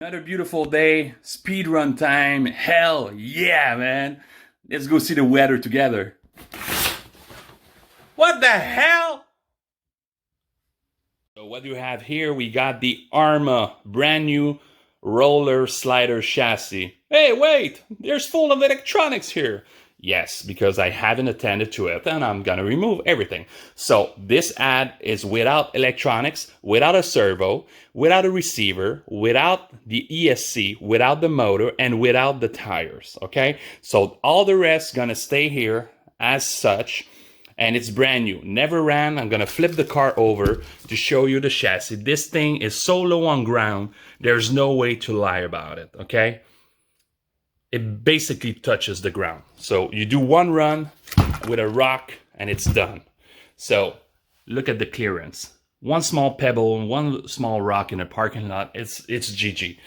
Another beautiful day, speed run time. Hell yeah, man. Let's go see the weather together. What the hell? So what do you have here? We got the Arrma brand new roller slider chassis. Hey, wait, there's full of electronics here. Yes, because I haven't attended to it and I'm gonna remove everything. So this ad is without electronics, without a servo, without a receiver, without the ESC, without the motor, and without the tires, okay? So all the rest gonna stay here as such, and it's brand new, never ran. I'm gonna flip the car over to show you the chassis. This thing is so low on ground, there's no way to lie about it, okay? It basically touches the ground. So you do one run with a rock and it's done. So look at the clearance. One small pebble and one small rock in a parking lot, it's GG.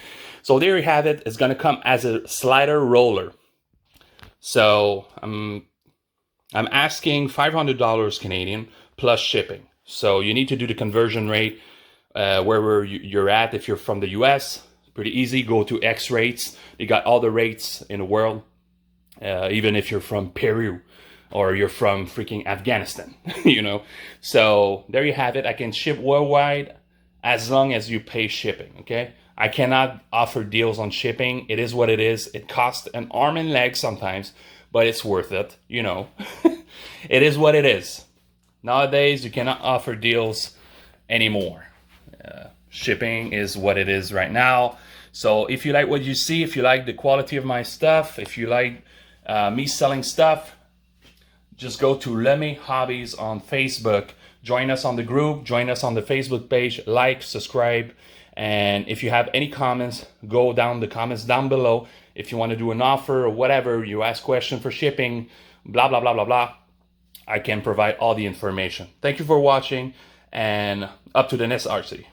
So there you have it. It's gonna come as a slider roller. So I'm asking $500 Canadian plus shipping. So you need to do the conversion rate wherever you're at. If you're from the US, pretty easy, go to X rates. They got all the rates in the world, even if you're from Peru or you're from freaking Afghanistan, you know. So there you have it. I can ship worldwide as long as you pay shipping, okay? I cannot offer deals on shipping. It is what it is. It costs an arm and leg sometimes, but it's worth it, you know. It is what it is. Nowadays, you cannot offer deals anymore. Shipping is what it is right now. So if you like what you see, if you like the quality of my stuff, if you like me selling stuff, just go to Lemay Hobbies on Facebook. Join us on the group, join us on the Facebook page, like, subscribe. And if you have any comments, go down the comments down below. If you want to do an offer or whatever, you ask question for shipping, blah, blah, blah, blah, blah. I can provide all the information. Thank you for watching and up to the next RC.